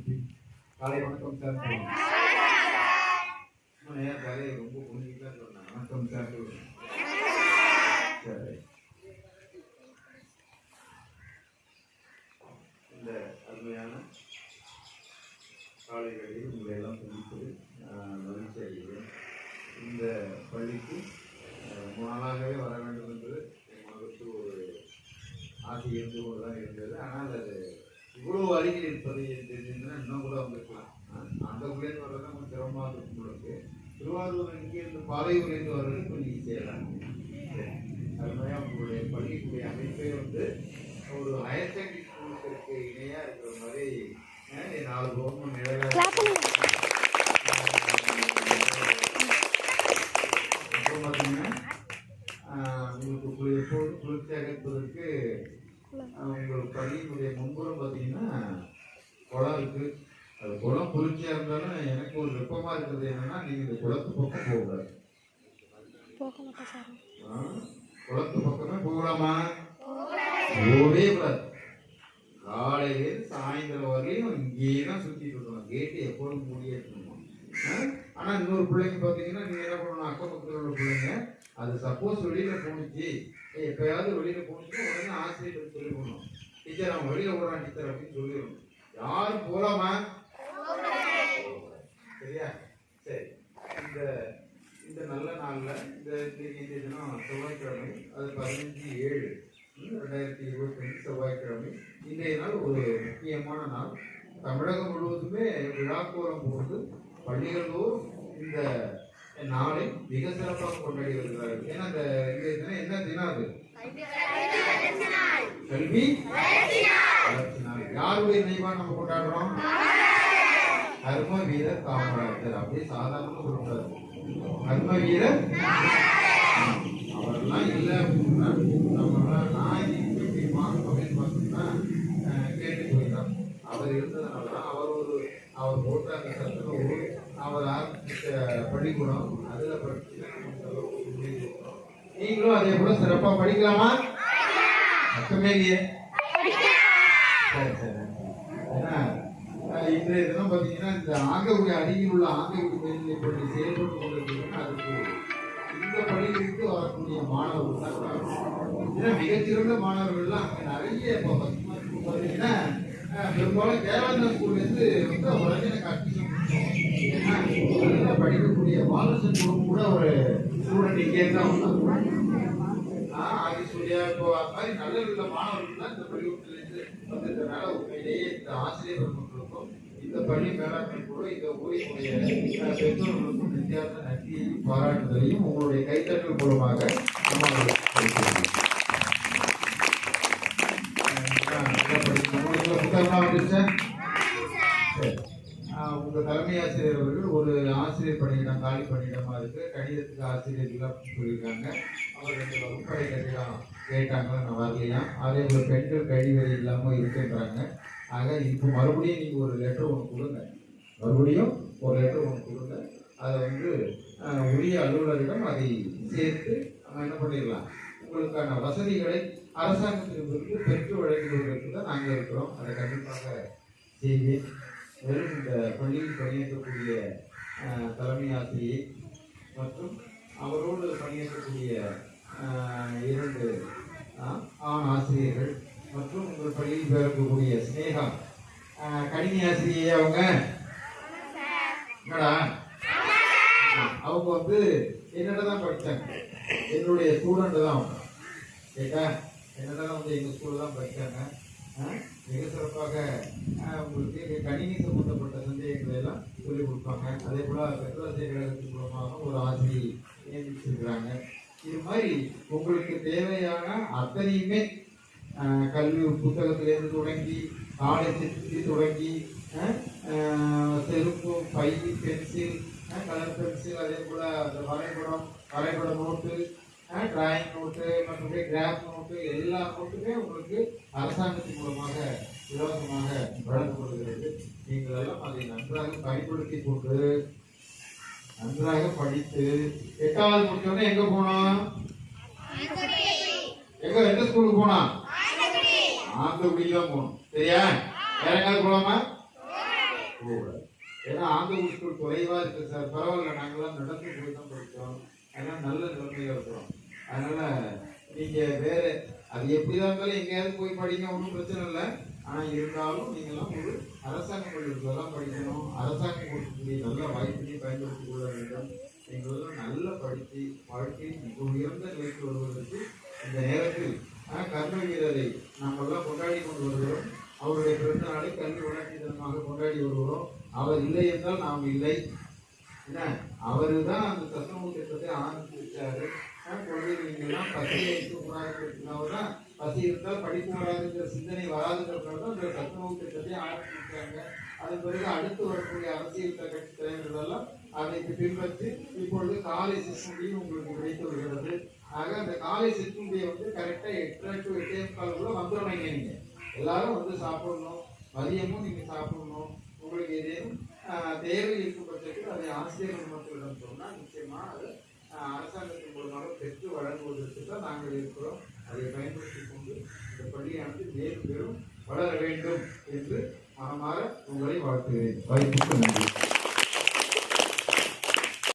காலை வணக்கம் சார். காலை ரொம்ப புரிஞ்சுக்கிட்டா சொன்னேன். வணக்கம் சார். சரி, இந்த அருமையான காலை வேளையில் உங்களை எல்லாம் சந்திப்பது மகிழ்ச்சி அடைகிறேன். இந்த பள்ளிக்கு நாளாகவே வர வேண்டும் என்று மனதுக்கு ஒரு ஆசை இருந்து கொண்டு தான் இருந்தது. ஆனால் அது இவ்வளோ அருகில் இருப்பது தெரிஞ்சிருந்தா இன்னும் கூட வந்திருக்கலாம். அந்த ஊர்லேருந்து வர்றது கொஞ்சம் சிரமமாக இருக்கும் பொழுது திருவாரூர் இங்கேருந்து பாலையூர்லேருந்து வர்றது கொஞ்சம் ஈஸியாக தான். அருமையாக உங்களுடைய பள்ளிக்குடைய அமைப்பே வந்து ஒரு ஹையர் செகண்டரி ஸ்கூலுக்கு இணையாக இருக்கிற மாதிரி 4 கவர்மெண்ட் நிலையாக பார்த்தீங்கன்னா உங்களுக்கு எப்போது குளிர்ச்சியாக இருப்பதற்கு உங்கள் பள்ளியினுடைய முன்புறம் பார்த்தீங்கன்னா குளம் இருக்குது. அது குளம் குளிர்ச்சியாக இருந்தாலும் எனக்கு ஒரு வெப்பமாக இருக்கிறது என்னன்னா, நீங்கள் இந்த குளத்து பக்கம் போகக்கூடாது. குளத்து பக்கமே போகலாமா? போகவே கூடாது. காலையிலேருந்து சாயந்தரம் வரையும் இங்கேயே தான் சுற்றிட்டு இருக்கணும். கேட்டு எப்போதும் மூடியே இருக்கணும். ஆனால் இன்னொரு பிள்ளைங்க பார்த்தீங்கன்னா, நீங்கள் என்ன பண்ணணும், அக்கம் பக்கத்தில் உள்ள பிள்ளைங்க அது சப்போஸ் வெளியில் போணுச்சு, எப்பயாவது வெளியில் போணுச்சுன்னா உடனே ஆசிரியர் சொல்லி போகணும், டீச்சர் அவன் வெளியில் போகிறான் டீச்சர் அப்படின்னு சொல்லிடணும். யாரும் போகலாமா? சரியா? சரி, இந்த நல்ல நாளில் இந்த தினம் செவ்வாய்க்கிழமை, அது 15/7/2025 செவ்வாய்க்கிழமை. இன்றைய நாள் ஒரு முக்கியமான நாள். தமிழகம் முழுவதுமே விழாக்கோலம் போட்டு பள்ளிகளோரும் இந்த நாளை மிக சிறப்பாக கொண்டாடி வருகிறார்கள். ஏன்னா இந்த தினம் என்ன தினம்? அது கல்வி வளர்ச்சி நாள். யாருடைய நினைவாக நம்ம கொண்டாடுறோம்? கர்ம வீரர் காமராஜர். அப்படியே சாதாரண சொல்றாரு, கர்ம வீரர். அவரெல்லாம் இல்லை அப்படின்னா நம்மளாம் நான் முடியுமா அப்படின்னு பார்த்தோம்னா கேட்டு போயிடலாம். அவர் இருந்ததுனால தான் அவர் போட்ட அந்த சத்துணவு, அவர் ஆரம்பித்த பள்ளிக்கூடம், அதில் படிச்சு நீங்களும் அதே போல சிறப்பாக படிக்கலாமா? அர்த்தமே இல்லையே. சரி சரி. ஏன்னா இன்றைய தினம் பார்த்தீங்கன்னா இந்த ஆங்ககுடி அருகில் உள்ள ஆங்ககுடி மேல்நிலைப் பள்ளி செயல்பட்டு கொண்டிருக்கிறதுன்னா அதுக்கு இந்த பள்ளிகளுக்கு வரக்கூடிய மாணவர்கள் தான் மிகச்சிறந்த மாணவர்கள்லாம் அங்கே நிறைய. இப்போ பார்த்தீங்கன்னா பெரும்பாலும் கேரளா ஸ்கூல்லேருந்து வந்து உடனே கட்டிச்சு படிக்கக்கூடிய பாலசன் குடும்பம் கூட ஒரு ஸ்டூடெண்ட் இங்கே தான் வந்தாங்க. ஆதிசூரியா இப்போ அது மாதிரி நல்ல நல்ல மாணவர்கள் தான் இந்த பள்ளிக்கூடத்திலிருந்து வந்திருக்கிறதுனால உண்மையிலேயே இந்த ஆசிரியர் பெருமக்களுக்கும் இந்த பள்ளி மேலாண்மை கூட இந்த ஊரினுடைய பெற்றோர்களுக்கும் வித்தியாச நன்றியையும் பாராட்டுதலையும் உங்களுடைய கைத்தட்டல் மூலமாக புத்தகம்லாம் வந்துருச்சேன். உங்கள் தலைமை ஆசிரியர் அவர்கள் ஒரு ஆசிரியர் பணியிடம் காலி பணியிடமா இருக்கு, கணிதத்துக்கு ஆசிரியர்கள் சொல்லியிருக்காங்க. அவர் 2 வகுப்பறை கட்டிடம் கேட்டாங்க, நான் வரலையா. அதே போல் பெண்கள் கழிவறை இல்லாமல் இருக்குன்றாங்க. ஆக இப்போ மறுபடியும் நீங்கள் ஒரு லெட்டர் ஒன்று கொடுங்க, மறுபடியும் ஒரு லெட்டர் ஒன்று கொடுங்க. அதை வந்து உரிய அலுவலரிடம் அதை சேர்த்து நம்ம என்ன பண்ணிடலாம், உங்களுக்கான வசதிகளை அரசாங்கத்திலிருந்து பெற்று வழங்குவதற்கு தான் நாங்கள் இருக்கிறோம். அதை கண்டிப்பாக செய்வேன். வெறும் இந்த பள்ளியில் பணியாற்றக்கூடிய தலைமை ஆசிரியை மற்றும் அவரோடு பணியாற்றக்கூடிய 2 ஆண் ஆசிரியர்கள் மற்றும் உங்கள் பள்ளியில் இருக்கக்கூடிய ஸ்னேகா கணினி ஆசிரியை, அவங்க என்னடா அவங்க வந்து என்னிட்ட தான் படித்தாங்க. என்னுடைய ஸ்டூடெண்ட் தான் அவங்க. கேட்டா என்னிட்ட தான் வந்து எங்கள் ஸ்கூலில் தான் படித்தாங்க. மிக சிறப்பாக உங்களுக்கு கணினி சம்பந்தப்பட்ட சந்தேகங்களை எல்லாம் சொல்லிக் கொடுப்பாங்க. அதே போல் பெற்றோர் கழகத்தின் மூலமாக ஒரு ஆசிரியை நியமிச்சிருக்கிறாங்க. இது மாதிரி உங்களுக்கு தேவையான அத்தனையுமே கல்வி புத்தகத்திலேருந்து தொடங்கி காலேஜ் தொடங்கி செருப்பு, பை, பென்சில், கலர் பென்சில், அதே போல் அந்த வரைபட நோட்டு, டிராயிங் நோட்டு, மற்றபடி கிராஃப் நோட்டு, எல்லா நோட்டுமே உங்களுக்கு அரசாங்கத்தின் மூலமாக இலவசமாக வழங்கப்படுகிறது. நீங்கள் எல்லாம் அதை நன்றாக பயன்படுத்தி கொண்டு நன்றாக படித்து 8வது முடிச்சோடனே எங்க போனோம்? எந்த ஸ்கூலுக்கு போனோம்? ஆந்தகுடி தான் போகணும். சரியா? வேற எங்காவது போலாமா? போகக்கூடாது. ஏன்னா ஆந்தூர் ஸ்கூல் குறைவா இருக்கு சார், பரவாயில்ல, நாங்களாம் நடந்து போய் தான் படித்தோம், அதெல்லாம் நல்ல நிலைமையில இருக்கிறோம். அதனால நீங்க வேற அது எப்படிதான் இருந்தாலும் எங்கேயாவது போய் படிக்க ஒன்றும் பிரச்சனை இல்லை. ஆனால் இருந்தாலும் நீங்கள்லாம் ஒரு அரசாங்க பள்ளிக்கூடத்தில் தான் படிக்கணும். அரசாங்கம் கொடுக்கக்கூடிய நல்ல வாய்ப்பினையும் பயன்படுத்திக் கொள்ள வேண்டும். நீங்களெல்லாம் நல்லா படித்து வாழ்க்கையில் மிக உயர்ந்த நிலைக்கு வருவதற்கு இந்த நேரத்தில் கர்ம வீரரை நாமெல்லாம் கொண்டாடி கொண்டு வருகிறோம். அவருடைய பிறந்த நாளை கல்வி வளர்ச்சி தினமாக கொண்டாடி வருகிறோம். அவர் இல்லை என்றால் நாம் இல்லை. என்ன, அவரு தான் அந்த சத்துணவு திட்டத்தை ஆரம்பித்து வச்சாரு. குழந்தைகள் நீங்கள்லாம் பசியை இருக்கக்கூடாதுங்கிறதுனால தான், பசி இருந்தால் படிப்பு வராதுங்கிற சிந்தனை வராதுங்கிறதுனால தான் அந்த சத்துணவு திட்டத்தை ஆரம்பிச்சிருக்காங்க. அதன் பிறகு அடுத்து வரக்கூடிய அரசியல் கட்சி தலைவர்களெல்லாம் அதை பின்பற்றி இப்பொழுது காலை சிற்றுண்டியும் உங்களுக்கு கிடைத்து வருகிறது. ஆக அந்த காலை சிற்றுண்டியை கரெக்டாக 8 to 8:15 வந்துடணும். நீங்கள் எல்லாரும் சாப்பிடணும். மதியமும் நீங்கள் சாப்பிடணும். உங்களுக்கு ஏதேனும் தேவை இருக்கும் பட்சத்தில் அதை ஆசிரியர்கள் மக்களிடம் சொன்னால் நிச்சயமாக அது அரசாங்கத்தின் மூலமாக பெற்று வழங்குவதற்கு தான் நாங்கள் இருக்கிறோம். அதை பயன்படுத்தி கொண்டு இந்த பள்ளியானது மேலும் பெரும் வளர வேண்டும் என்று மனமாற உங்களை வாழ்த்துகிறேன். வாய்ப்புக்கு நன்றி.